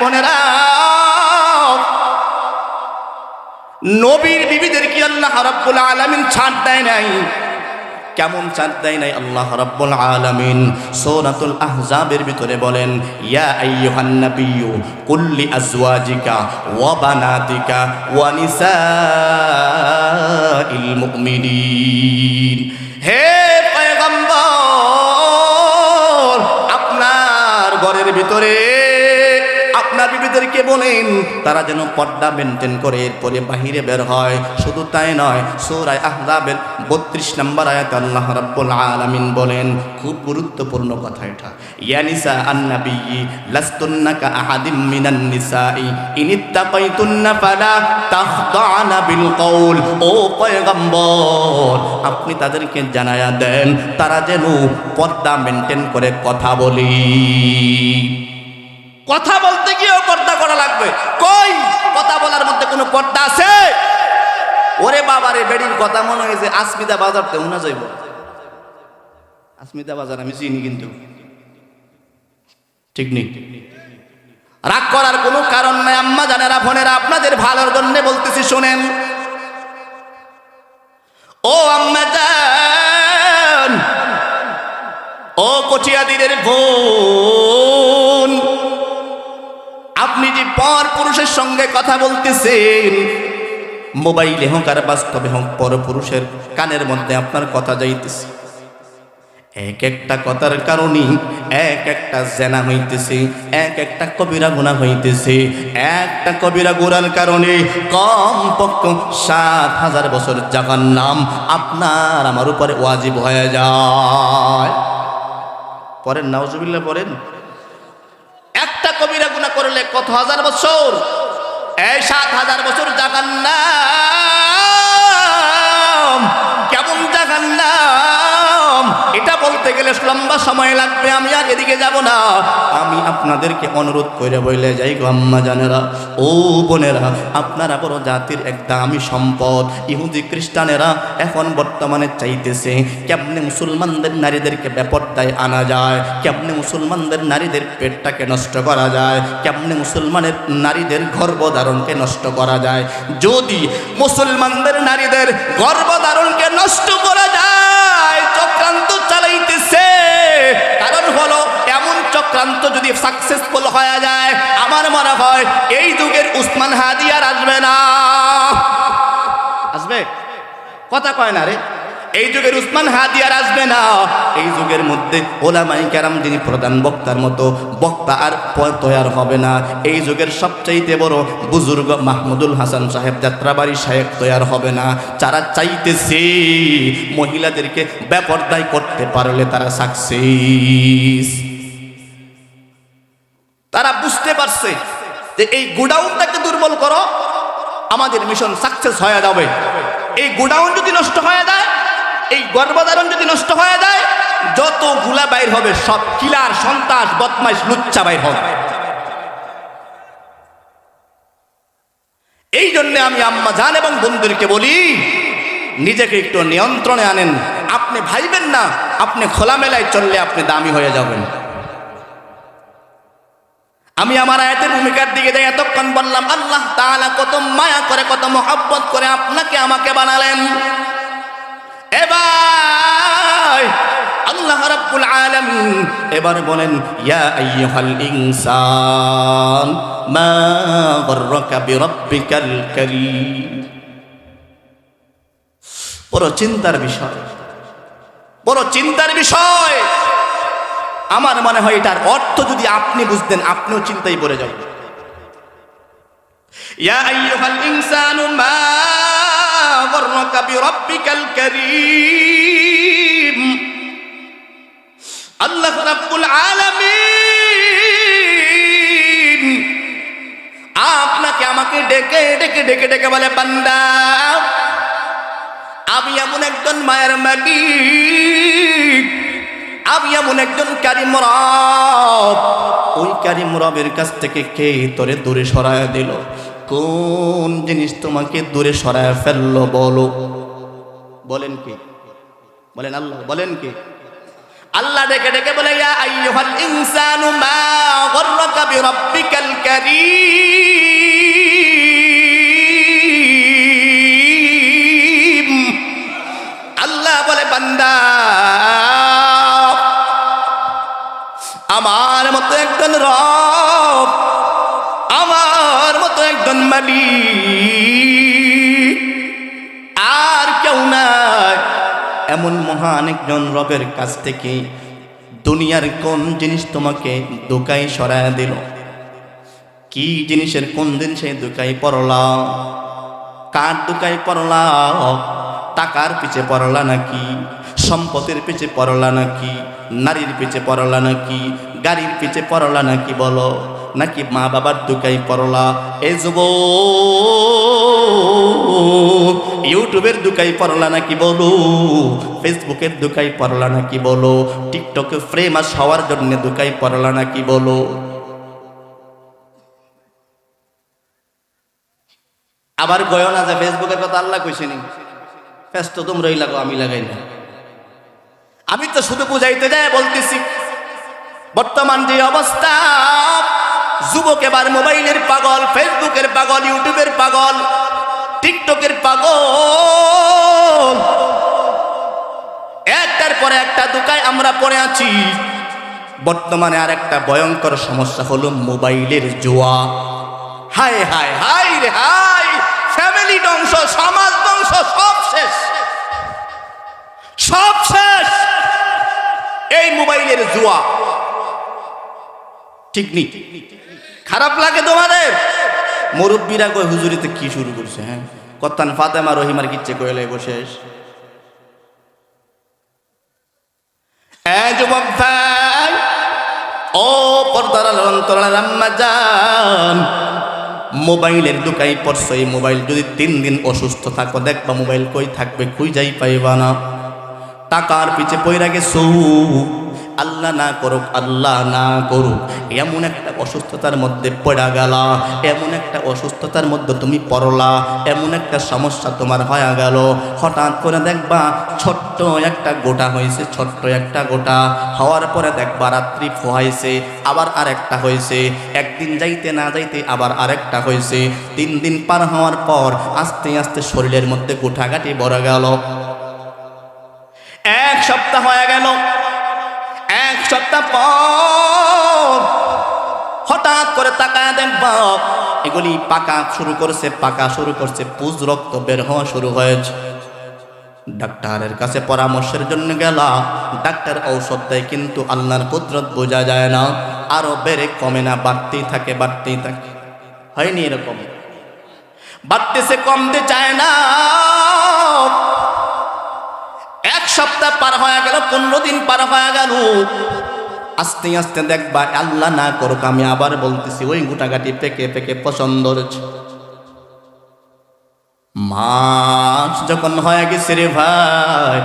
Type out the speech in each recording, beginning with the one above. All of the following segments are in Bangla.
বোনেরা, নবীর বিবিদের কি আল্লাহ রাব্বুল আলামিন ছাড় দেয় নাই? কেমন ছাড় দেয় নাই আল্লাহ রাব্বুল আলামিন সূরাতুল আহজাবের ভিতরে বলেন, ইয়া আইয়ুহান নাবিয়্যু কুল লি আজওয়াজিকা ওয়া বানাতিকা ওয়া নিসাইল মুমিনিন। হে পয়গম্বর, আপনার ঘরের ভিতরে আপনার বিবিদেরকে বলেন তারা যেন পর্দা মেনটেন করে এরপরে বাহিরে বের হয়। শুধু তাই নয়, সূরা আহজাবের ৩২ নম্বর আয়াতে আল্লাহ রাব্বুল আলামিন বলেন, খুব গুরুত্বপূর্ণ কথা এটা, ইয়া নিসা আন-নাবিয়্যি লাস্তুন্না কা আহাদিম মিনান নিসাই ইনিত্তাকাইতুন্না ফালা তাখদা'না বিল কওল। ও পয়গম্বর, আপনি তাদেরকে জানায়া দেন তারা যেন পর্দা মেনটেন করে কথা বলি। কথা বলতে গিয়েও পর্দা করা লাগবে। কই কথা বলার মধ্যে কোনো পর্দা আছে? ওরে বাবারে, বেডির কথা মনে হয়েছে আসমিতা বাজার তে উনা যাইব। আসমিতা বাজার আমি চিনি, কিন্তু ঠিক নেই। রাগ করার কোনো কারণ নাই আম্মা জানেরা, বোনেরা, আপনাদের ভালোর জন্য বলতেছি, শোনেন। ও আম্মা জান, ও কচিয়াদিনের বোন, আপনি যে পর পুরুষের সঙ্গে কথা বলতেছেন, মোবাইলে হোক আর বাস্তবে হোক, পর পুরুষের কানের মধ্যে আপনার কথা যাইতেছে। এক একটা কথার কারণে এক একটা জেনা হইতেছে, এক একটা কবিরা গুনাহ হইতেছে। একটা কবিরা গুনার কারণে কমপক্ষে ৭,০০০ বছর জাহান্নাম আপনার আমার উপরে ওয়াজিব হয়ে যায়। পড়েন নাউজুবিল্লাহ, পড়েন। একটা কবিরা গুনাহ করলে কত হাজার বছর? এই ৭,০০০ বছর জাহান্নাম। কেমন জাহান্নাম এটা বলতে গেলে লম্বা সময় লাগবে, আমি আর এদিকে যাব না। আমি আপনাদেরকে অনুরোধ করে বলে যাই গো আম্মা জানেরা, ও বোনেরা, আপনারা বড় জাতির এক দামি সম্পদ। ইহুদি খ্রিস্টানেরা এখন বর্তমানে চাইতেছে কেমনে মুসলমানদের নারীদেরকে বেপরদায় আনা যায়, কেমনে মুসলমানদের নারীদের পেটটাকে নষ্ট করা যায়, কেমনে মুসলমানের নারীদের গর্ভধারণকে নষ্ট করা যায়। যদি মুসলমানদের নারীদের গর্ভধারণকে নষ্ট করা যায়, চক্রান্ত চালাইতেছে। কারণ হলো এমন চক্রান্ত যদি সাকসেসফুল হয়ে যায়, আমার মনে হয় এই যুগের উসমান হাদি আর আসবে না। আসবে? কথা কয় না রে। এই যুগের উসমান হাদি আর আসবে না। এই যুগের মধ্যে ওলামায়ে কেরাম যিনি প্রধান বক্তার মতো বক্তা আর তৈয়ার হবে না। এই যুগের সবচাইতে বড় বুজুর্গ মাহমুদুল হাসান সাহেব যাত্রাবাড়ি সাহেব তৈয়ার হবে না। যারা চাইতেছে মহিলাদেরকে বেপরদায় করতে পারলে তারা সাকসেস। তারা বুঝতে পারছে যে এই গোডাউনটাকে দুর্বল করো, আমাদের মিশন সাকসেস হয়ে যাবে। এই গোডাউন যদি নষ্ট হয়ে যায়, এই গর্ভধারণ যদি নষ্ট হয়ে যায়, যত গুলা বাইর হবে সব কিলার, সন্ত্রাস, বদমাইশ, লুচ্চা বাইর হবে। এই জন্য আমি আম্মা জান এবং বন্ধুদেরকে বলি, নিজেকে একটু নিয়ন্ত্রণে আনেন। আপনি ভাইবেন না আপনি খোলামেলায় চললে আপনি দামি হয়ে যাবেন। আমি আমার আয়াতের ভূমিকার দিকে যাই। এতক্ষণ বললাম আল্লাহ তাআলা কত মায়া করে, কত মহব্বত করে আপনাকে আমাকে বানালেন। এবার আল্লাহ রাব্বুল আলামিন এবার বলেন, ইয়া আইয়ুহাল ইনসান মা গররাকা বিরাব্বিকাল কারীম। বড় চিন্তার বিষয়, বড় চিন্তার বিষয়। আমার মনে হয় এটার অর্থ যদি আপনি বুঝতেন, আপনিও চিন্তায় পড়ে যাবেন। ইয়া আইয়ুহাল ইনসানু মা গররাকা বিরাব্বিকাল কারীম। আল্লাহ রাব্বুল আলামিন আপনাকে আমাকে ডেকে ডেকে ডেকে ডেকে বলে, বান্দা আমি এমন একজন মায়ের মালিক, আমি এমন একজন কারিম রব। ওই কারিম রবের কাছ থেকে কে তোরে দূরে সরায় দিল? কোন জিনিস তোমাকে দূরে সরায় ফেললো বলো? বলেন কি? বলেন আল্লাহ। বলেন কি? আল্লাহ ডেকে ডেকে বলে, ইয়া আইয়ুহাল ইনসানু মা গররাকা বিরাব্বিকাল কারীম। আল্লাহ বলে বান্দা আমার মতো একজন রব, আমার মতো একজন মালিক আর কেউ নাই। এমন মহান একজন রবের কাছ থেকে দুনিয়ার কোন জিনিস তোমাকে দোকায় সরায় দিল? কি জিনিসের কোন জিনিসে দোকায় পড়লা? কার দোকায় পড়লা? টাকার পিছে পড়লা নাকি? সম্পদের পিছে পড়লা নাকি? নারীর পিছে পড়লা নাকি? গাড়ির পিছে পড়লা নাকি বলো? নাকি মা বাবার দোকায় পড়লা? এই যুবক ইউটিউবের দোকায় পড়লা নাকি বলো? ফেসবুকের দোকায় পড়লা নাকি বলো? টিকটকে ফেমাস হওয়ার জন্য দোকায় পড়লা নাকি বলো? আবার গয় না যে ফেসবুকের কথা আল্লাহ কইছেনি, ফেস তো তোমরাই লাগো, আমি লাগাই না। আমি তো শুধু বুঝাইতে যাই বলতেছি বর্তমান যে অবস্থা, যুবক এবার মোবাইলের পাগল, ফেসবুকের পাগল, ইউটিউবের পাগল, টিকটকের পাগল। একটার পরে একটা দোকায় আমরা পড়ে আছি। বর্তমানে আর একটা ভয়ঙ্কর সমস্যা হলো মোবাইলের জুয়া। হায় হায় হায় রে হায়, ফ্যামিলি ধ্বংস, সমাজ ধ্বংস, সব শেষ, সব শেষ এই মোবাইলের জুয়া। ঠিক নেই? খারাপ লাগে তোমাদের? মুরব্বীরা কই হুজুরিতে কি শুরু করছে? হ্যাঁ, কত্তান ফাতেমা রহিমার কিচ্ছে কইলে শেষ। যুবক ভাই, ও পর্দার অন্তরাল আম্মা জান, মোবাইলের দোকায় পড়ছো। এই মোবাইল যদি 3 দিন অসুস্থ থাকো, দেখবা মোবাইল কই থাকবে, কই যাই পাইবা না। টাকার পিছে পইরা গেছো, আল্লাহ না করুক, আল্লাহ না করুক, এমন একটা অসুস্থতার মধ্যে পড়া গেলা, এমন একটা অসুস্থতার মধ্যে তুমি পড়লা, এমন একটা সমস্যা তোমার হয়ে গেল। হঠাৎ করে দেখবা ছোট্ট একটা গোটা হয়েছে, ছোট্ট একটা গোটা হওয়ার পরে দেখবা রাত্রি ফোয়াইছে, আবার আরেকটা হয়েছে, একদিন যাইতে না যাইতে আবার আরেকটা হয়েছে। 3 দিন পার হওয়ার পর আস্তে আস্তে শরীরের মধ্যে গোটাগাটি বড় গেল। 1 সপ্তাহ হয়ে গেল। 1 সপ্তাহ পর হঠাৎ করে তাকায় দেখবা এগুলি পাকা শুরু করছে, পুজ রক্ত বের হওয়া শুরু হয়েছে। ডাক্তারের কাছে পরামর্শের জন্য গেলা, ডাক্তার ঔষধ দেয়, কিন্তু আল্লাহর কুদরত বোঝা যায় না, আরো বেড়ে কমে না, বাড়তেই থাকে, বাড়তেই থাকে। হয়নি এরকম? বাড়তেছে, কমতে চায় না। 1 সপ্তাহ পার হয়ে গেল, 15 দিন পার হয়ে গেল। আস্তে আস্তে দেখবা, আল্লাহ না করুক, আমি আবার বলতেছি, ওই গোটাগাটি পেকে পেকে পছন্দ হচ্ছে। মাস যখন হয়ে গেছে রে ভাই,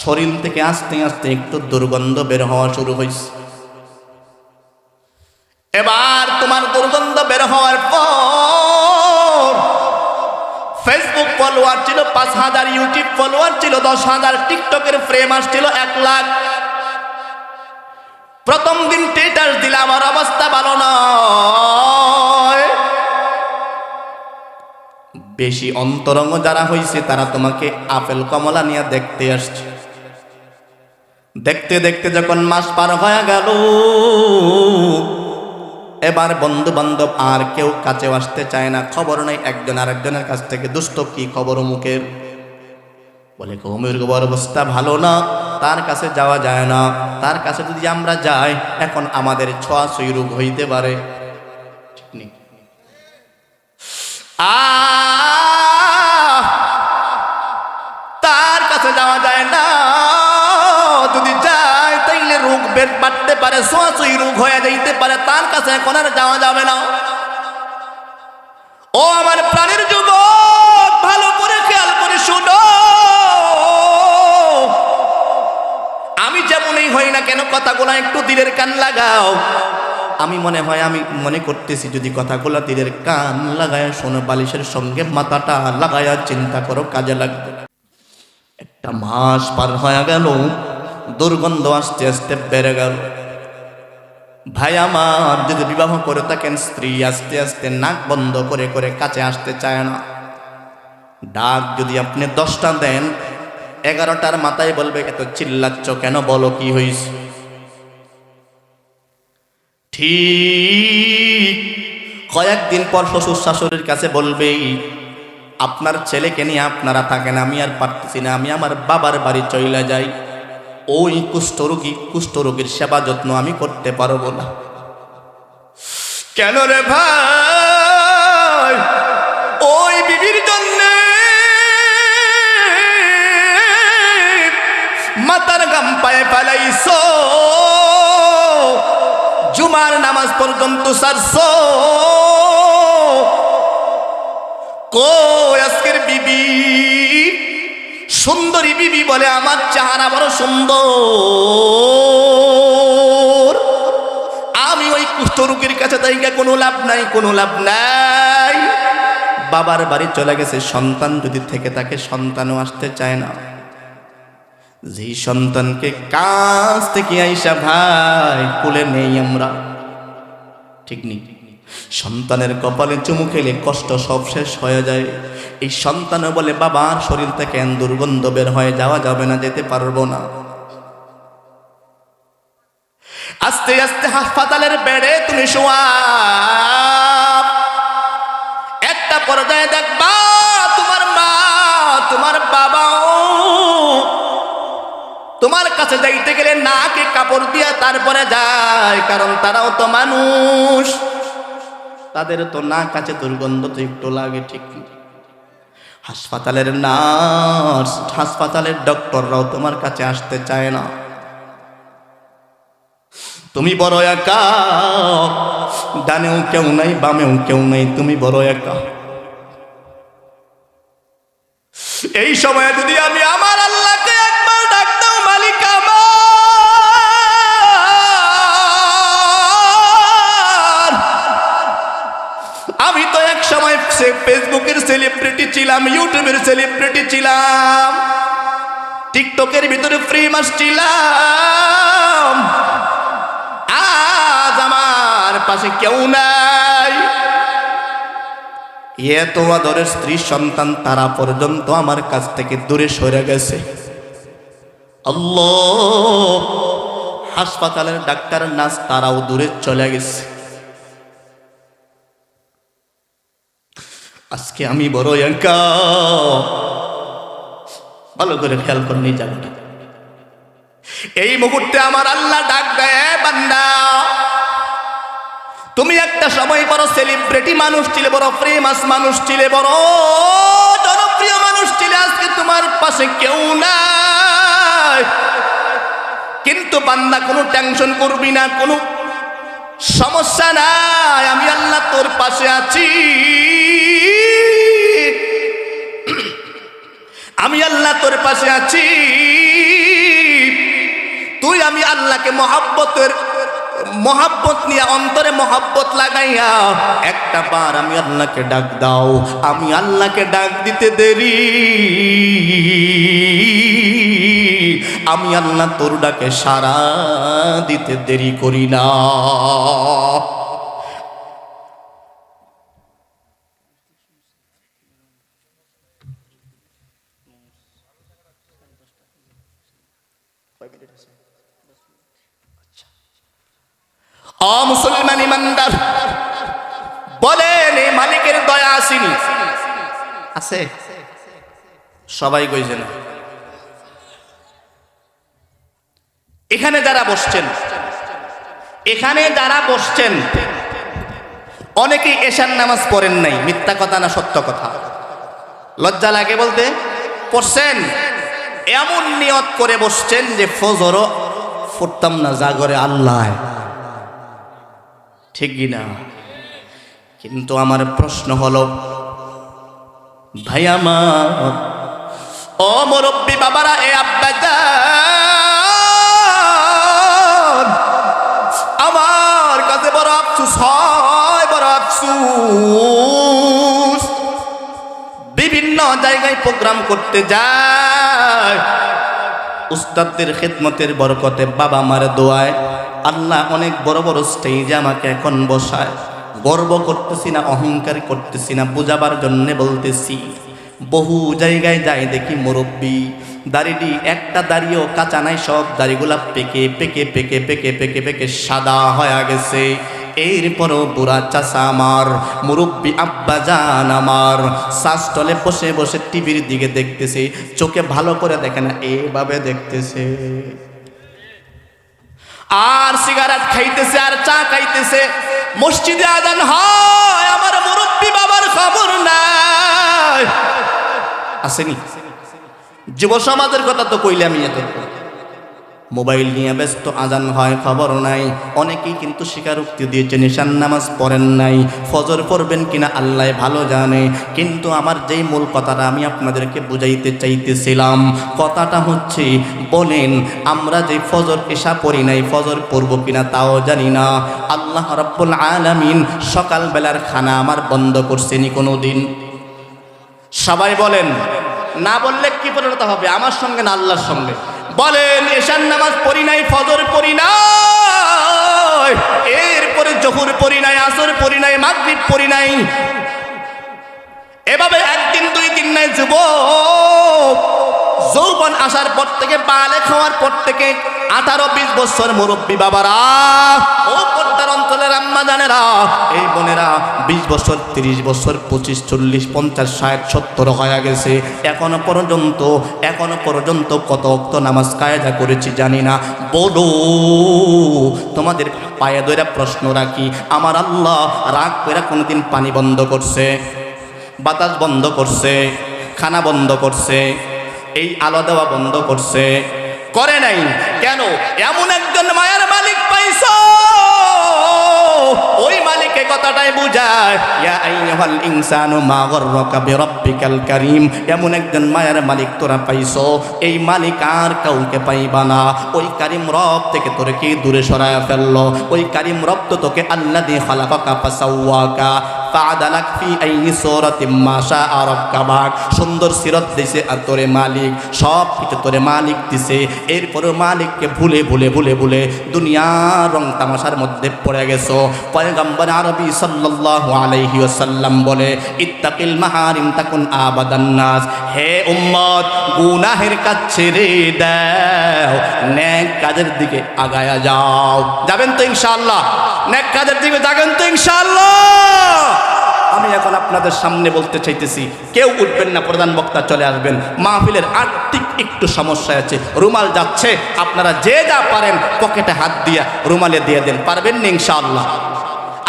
শরীর থেকে আস্তে আস্তে একটু দুর্গন্ধ বের হওয়া শুরু হয়েছে। এবার তোমার দুর্গন্ধ বের হওয়ার পর ফেসবুক ফলোয়ার ছিল 5,000, ইউটিউব ফলোয়ার ছিল 10,000, টিকটকের ফ্রেমার ছিল 1 লাখ। প্রথম দিন স্ট্যাটাস দিলাম, আমার অবস্থা ভালো নয়। বেশি অন্তরঙ্গ যারা হইছে তারা তোমাকে আপেল কমলা নিয়ে দেখতে আসছে। দেখতে দেখতে যখন মাস পার হয়ে গেল, এবার বন্ধু বান্ধব আর কেউ কাছেও আসতে চায় না, খবর নেই একজন আরেকজনের কাছ থেকে। দুষ্ট কি খবর মুখের? বলে কৌমের গোবর অবস্থা ভালো না, তার কাছে যাওয়া যায় না, তার কাছে যদি আমরা যাই এখন আমাদের ছোঁয়াছুঁই রোগ হইতে পারে। ঠিক নেই? তার কাছে যাওয়া যায় না, যদি যায় তাইলে রোগ বেদ বাড়তে পারে, ছোঁয়াছুঁই রোগ হয়ে যাইতে পারে, তার কাছে এখন আর যাওয়া যাবে না। ও আমার প্রাণের যুবক, ভালো করে খেয়াল করে শুনো। আমি যেমনই হই না কেন, কথাগুলো একটু দিলের কান লাগাও। আমি মনে করতেছি যদি কথাগুলো দিলের কান লাগায় শোনো, বালিশের সঙ্গে মাথাটা লাগায়া চিন্তা করো, কাজে লাগবে। 1 মাস পার হয়ে গেল, দুর্গন্ধ আস্তে আস্তে বেড়ে গেল। ভাই আমার, যদি বিবাহ করে থাকেন, স্ত্রী আস্তে আস্তে নাক বন্ধ করে করে কাছে আসতে চায় না। ডাক যদি আপনি 10টা দেন, 11টার মাথায় বলবে এত চিল্লাচ্ছ কেন, বলো কি হয়েছে। ঠিক কয়েকদিন পর শ্বশুর শাশুড়ির কাছে বলবে, আপনার ছেলেকে নিয়ে আপনারা থাকেন, আমি আর পারতেছি না, আমি আমার বাবার বাড়ি চলে যাই। ওই কুষ্ঠরোগীর সেবা যত্ন আমি করতে পারবো না। কেন রে ভাই? ওই বিবির জন্য মাথার গাম পায়ে ফেলাইছো, জুমার নামাজ পর্যন্ত সারছো। কই আজকের বিবি? সুন্দরী বিবি বলে আমার চেহারা বড় সুন্দর, আমি ওই কুষ্ঠরোগীর কাছে তাইকা কোনো লাভ নাই, কোনো লাভ নাই। বাবার বাড়ি চলে গেছে, সন্তান যদি থেকে তাকে সন্তানও আসতে চায় না। যেই সন্তানকে কাছ থেকে আইসা ভাই কোলে নেই আমরা, ঠিক নেই, সন্তানের কপালে চুমু খেলে কষ্ট সব শেষ হয়ে যায়। এই সন্তানও বলে বাবার শরীর থেকে দুর্গন্ধ বের হয়ে, যাওয়া যাবে না, যেতে পারবো না। আস্তে আস্তে হাসপাতালের বেডে তুমি শোয়া, একটা পর্যায়ে দেখবা তোমার মা তোমার বাবাও তোমার কাছে যাইতে গেলে নাকে কাপড় দিয়া তারপরে যায়, কারণ তারাও তো মানুষ, তাদের তো না কাছে দুর্গন্ধ তো একটু লাগে, ঠিক না? হাসপাতালের নার্স, হাসপাতালের ডক্টররাও তোমার কাছে আসতে চায় না। তুমি বড় একা, ডানেও কেউ নাই, বামেও কেউ নাই, তুমি বড় একা। এই সময় যদি আমি আমার আল্লাহকে একবার ডাক দাও, মালিক আমার, আমি তো এক সময় ফেসবুকের সেলিব্রিটি ছিলাম, ইউটিউবের সেলিব্রিটি ছিলাম, টিকটকের ভিতরে ফ্রি মাস ছিলাম, আজ আমার পাশে কেউ নাই। এত আদরের স্ত্রী সন্তান তারা পর্যন্ত আমার কাছ থেকে দূরে সরে গেছে। আল্লাহ, হাসপাতালের ডাক্তার নার্স তারাও দূরে চলে গেছে। আজকে আমি বড় একা। ভালো করে খেয়াল করে নিয়ে যাবেন। এই মুহূর্তে আমার আল্লাহ ডাক দেয়, বান্দা তুমি একটা সময় বড় সেলিব্রিটি মানুষ ছিলে, বড় ফেমাস মানুষ ছিলে, বড় জনপ্রিয় মানুষ ছিলে, আজকে তোমার পাশে কেউ নাই। কিন্তু বান্দা কোনো টেনশন করবি না, কোনো সমস্যা নাই, আমি আল্লাহ তোর পাশে আছি। আমি আল্লাহ তোর পাশে আছি। তুই আমি আল্লাহকে মহাব্বত নিয়ে, অন্তরে মহাব্বত লাগাইয়া একটা বার আমি আল্লাহকে ডাক দাও। আমি আল্লাহকে ডাক দিতে দেরি, আমি আল্লাহ তোর ডাকে সাড়া দিতে দেরি করি না। মুসলমান ইমানদার বলেন, এই মালিকের দয়া আসেনি? আছে? সবাই কইছে না। এখানে যারা বসছেন অনেকেই এশার নামাজ পড়েন নাই। মিথ্যা কথা না সত্য কথা? লজ্জা লাগে বলতে? পড়ছেন, এমন নিয়ত করে বসছেন যে ফজরও পড়তাম না, জাগরে আল্লাহ, ঠিক না? কিন্তু আমার প্রশ্ন হলো, ভাই আমার, ও মুরব্বী বাবারা, এ আব্বাজান, আমার কাছে বড় আফসোস হয়, বড় আফসোস। বিভিন্ন জায়গায় প্রোগ্রাম করতে যায়, উস্তাদদের খিদমতের বরকতে, বাবা মার দোয়ায় আল্লাহ অনেক বড় বড় স্টেজে আমাকে এখন বসায়। গর্ব করতেছি না, অহংকার করতেছি না, বুঝাবার জন্যে বলতেছি। বহু জায়গায় যাই দেখি মুরব্বী দাড়িটি একটা দাড়িও কাঁচা নাই, সব দাড়িগুলা পেকে পেকে পেকে পেকে পেকে পেকে সাদা হয়ে গেছে। এরপরও বুড়া চাচা আমার, মুরব্বী আব্বা জান আমার শ্বাসটলে বসে বসে টিভির দিকে দেখতেছে, চোখে ভালো করে দেখে না, এভাবে দেখতেছে। আর সিগারেট খাইতেছে আর চা খাইতেছে। মসজিদে আজান হয়, আমার মুরব্বী বাবার খবর নাই। আসেনি? যুব সমাজের কথা তো কইলে আমি এত, মোবাইল নিয়ে ব্যস্ত, আজান হয় খবর নাই। অনেকেই কিন্তু স্বীকারোক্তি দিয়েছেন ঈশান নামাজ পড়েন নাই, ফজর পড়বেন কিনা আল্লাহ ভালো জানে। কিন্তু আমার যেই মূল কথাটা আমি আপনাদেরকে বুঝাইতে চাইতেছিলাম, কথাটা হচ্ছে, বলেন আমরা যে ফজর এশা পড়ি নাই, ফজর পড়ব কিনা তাও জানি না। আল্লাহ রাব্বুল আলামিন সকালবেলার খানা আমার বন্ধ করছেনি কোনো দিন? সবাই বলেন। না বললে কি পরিণত হবে? আমার সঙ্গে না আল্লাহর সঙ্গে? বলেন, এশার নামাজ পড়ি নাই, ফজর পড়ি নাই, এরপরে জোহর পড়ি নাই, আসর পড়ি নাই, মাগরিব পড়ি নাই, এভাবে একদিন দুই দিন নাই। যৌবন আসার পর থেকে, বালেগ হওয়ার পর থেকে 18-20 বছর মুরব্বী বাবারা, ও পর্দার অঞ্চলের আম্মা জানেরা, এই বোনেরা 20 বছর, 30 বছর, 25, 40, 50, 60, 70 হয়ে গেছে। এখনো পর্যন্ত কত ওয়াক্ত নামাজ কায়দা করেছি জানি না। বলো, তোমাদের পায়ে ধরে প্রশ্ন রাখি, আমার আল্লাহ রাগ করে কোনোদিন পানি বন্ধ করছে, বাতাস বন্ধ করছে, খানা বন্ধ করছে, এই আলো দেওয়া বন্ধ করছে? করে নাই। কেন? এমন একজন মায়ের মালিক পাইছো, ওই মালিকের কথাটাই বুঝায়, ইয়া আইয়ুহাল ইনসানু মা গররাকা বিরাব্বিকাল কারীম। এমন একজন মায়ের মালিক তোরা পাইছো, এই মালিক আর কাউকে পাইবা না। ওই কারীম রব থেকে তোরে কি দূরে সরায়া ফেললো? ওই কারীম রব তো তোকে আল্লাযী খালাকাকা ফাসাওয়াকা ফাআদালাক ফি আইয়ি সূরাতিম মা শাআ রাক্কাবাক, সুন্দর সিরাত দিছে আর তোরে মালিক, সব কিছু তোরে মালিক দিছে। এরপরে মালিককে ভুলে ভুলে ভুলে ভুলে দুনিয়ার রং তামাশার মধ্যে পড়ে গেছো। পয়গম্বর আরবি সাল্লাল্লাহু আলাইহি ওয়াসাল্লাম বলে, ইত্তাকিল মাহারিম তাকুন আবাদান নাস। হে উম্মত, গুনাহের কাজ ছেড়ে দাও, নেক কাজের দিকে আগায়া যাও। যাবেন তো ইনশাআল্লাহ? নেক কাজের দিকে যাবেন তো ইনশাআল্লাহ? আমি এখন আপনাদের সামনে বলতে চাইতেছি, কেউ উঠবেন না, প্রধান বক্তা চলে আসবেন। মাহফিলের আর্থিক একটু সমস্যা আছে, রুমাল যাচ্ছে, আপনারা যে যা পারেন পকেটে হাত দিয়া রুমালে দিয়ে দেন। পারবেন না ইনশাআল্লাহ?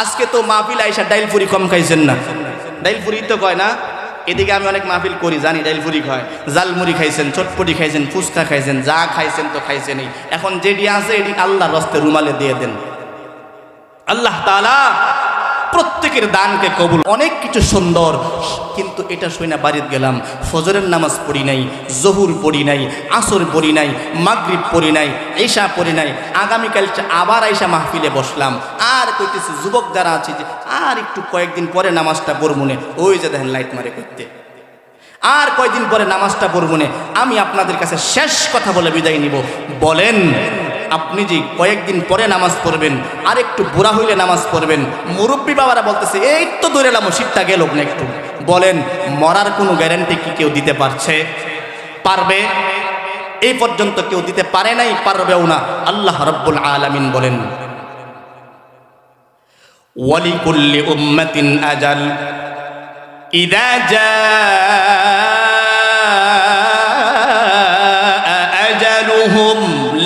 আজকে তো মাহফিল আইসা ডাইলপুরি কম খাইছেন না? ডাইলপুরি তো কয় না? এদিকে আমি অনেক মাহফিল করি, জানি ডাইলপুরি খায়, জালমুড়ি খাইছেন, চটপটি খাইছেন, ফুচকা খাইছেন, যা খাইছেন তো খাইছেনই। এখন যেটি আছে এটি আল্লাহর রাস্তে রুমালে দিয়ে দেন। আল্লাহ তাআলা প্রত্যেকের দানকে কবুল। অনেক কিছু সুন্দর, কিন্তু এটা শুনে বাড়িতে গেলাম, ফজরের নামাজ পড়ি নাই, জহুর পড়ি নাই, আসর পড়ি নাই, মাগরিব পড়ি নাই, ঈশা পড়ি নাই। আগামীকাল আবার আইসা মাহফিলে বসলাম, আর কইতেছি যুবক যারা আছে যে আর একটু কয়েকদিন পরে নামাজটা পড়বনে, ওই যে দেখেন লাইট মারে করতে, আর কয়েকদিন পরে নামাজটা পড়বনে। আমি আপনাদের কাছে শেষ কথা বলে বিদায় নিব। বলেন, আপনি যে কয়েকদিন পরে নামাজ পড়বেন, আর একটু বুড়া হইলে নামাজ পড়বেন, মুরব্বী বাবারা বলতেছে এই তো দূরে এলাম, শীতটা গেল না একটু। বলেন, মরার কোনো গ্যারান্টি কি কেউ দিতে পারছে? পারবে? এই পর্যন্ত কেউ দিতে পারে নাই, পারবেও না। আল্লাহ রাব্বুল আলামিন বলেন, ওয়ালিকুল্লি উম্মাতিন আজাল ইযা জাআ আজালুহুম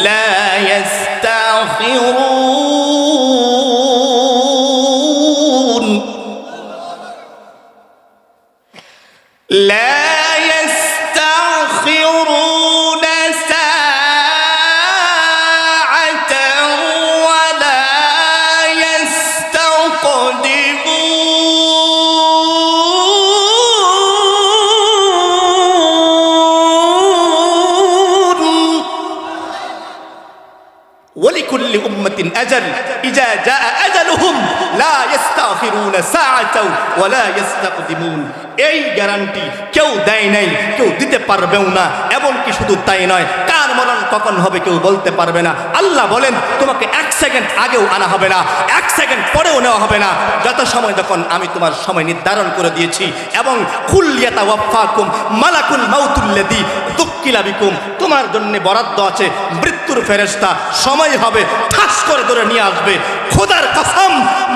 লা يستأخرون لا يستأخرون ساعة ولا يستقدمون ولكل أمة أجل إذا جاء أجلهم لا ইস্তাখিরুনা সাআতাও ওয়া লা ইস্তাকদিমুন। এই গ্যারান্টি কেউ দেয় নাই, কেউ দিতে পারবেও না। এমনকি শুধু তাই নয়, কার মরণ কখন হবে কেউ বলতে পারবে না। আল্লাহ বলেন তোমাকে 1 সেকেন্ড আগেও আনা হবে না, 1 সেকেন্ড পরেও নেওয়া হবে না, যত সময় যখন আমি তোমার সময় নির্ধারণ করে দিয়েছি। এবং কুল ইয়াতাওয়াফাকুম মালাকুল মাউতুল্লাযী দুক্কিলা বিকুম, তোমার জন্য বরাদ্দ আছে মৃত্যুর ফেরেশতা, সময় হবে ঠাস করে ধরে নিয়ে আসবে। খোদার কসম,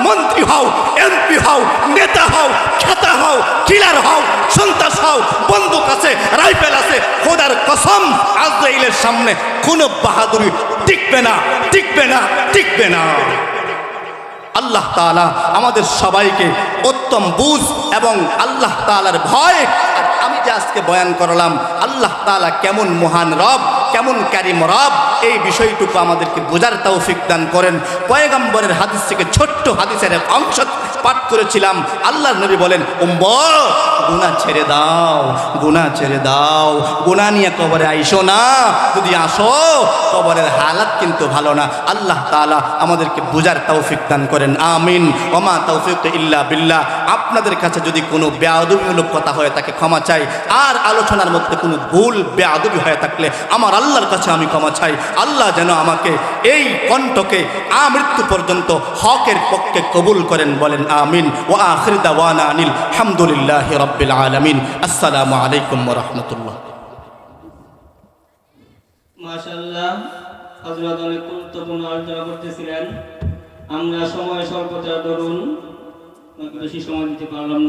মন্ত্রী হও, এমপি হও, নেতা হও, খেতা হও, কিলার হও, সন্ত্রাস হও, বন্দুক আছে, রাইফেল আছে, খোদার কসম আজরাইলের সামনে কোনো বাহাদুরি টিকবে না, টিকবে না, টিকবে না। আল্লাহ তাআলা আমাদের সবাইকে উত্তম বুঝ এবং আল্লাহ তাআলার ভয়, আর আমি যে আজকে বয়ান করলাম আল্লাহ তাআলা কেমন মহান রব, কেমন কারীম রব, এই বিষয়টুকু আমাদেরকে বোঝার তৌফিক দান করেন। পয়গম্বরের হাদিস থেকে ছোট্ট হাদিসের এক অংশ পাঠ করেছিলাম। আল্লাহর নবী বলেন, উম্মত গুনাহ ছেড়ে দাও, গুনাহ ছেড়ে দাও, গুনাহ নিয়ে কবরে আইসো না, যদি আসো কবরের হালাত কিন্তু ভালো না। আল্লাহ তাআলা আমাদেরকে বোঝার তৌফিক দান করেন, আমিন। ওমা তৌফিক ইল্লা বিল্লাহ। আপনাদের কাছে যদি কোনো বেয়াদবিমূলক কথা হয়ে থাকে ক্ষমা চাই, আর আলোচনার মধ্যে কোনো ভুল বেয়াদবি হয়ে থাকলে আমার আল্লাহর কাছে আমি ক্ষমা চাই। আল্লাহ যেন আমাকে এই কণ্ঠকে আমৃত্যু পর্যন্ত হকের পক্ষে কবুল করেন, বলেন আমিন। ওয়া আখির দাওয়ানা আনিল হামদুলিল্লাহি রাব্বিল আলামিন। আসসালামু আলাইকুম ওয়া রাহমাতুল্লাহ। মাশাআল্লাহ, হযরত অনেক গুরুত্বপূর্ণ আলোচনা করতেছিলেন। আমরা সময় স্বল্পতার দরুন বেশি সময় দিতে পারলাম না।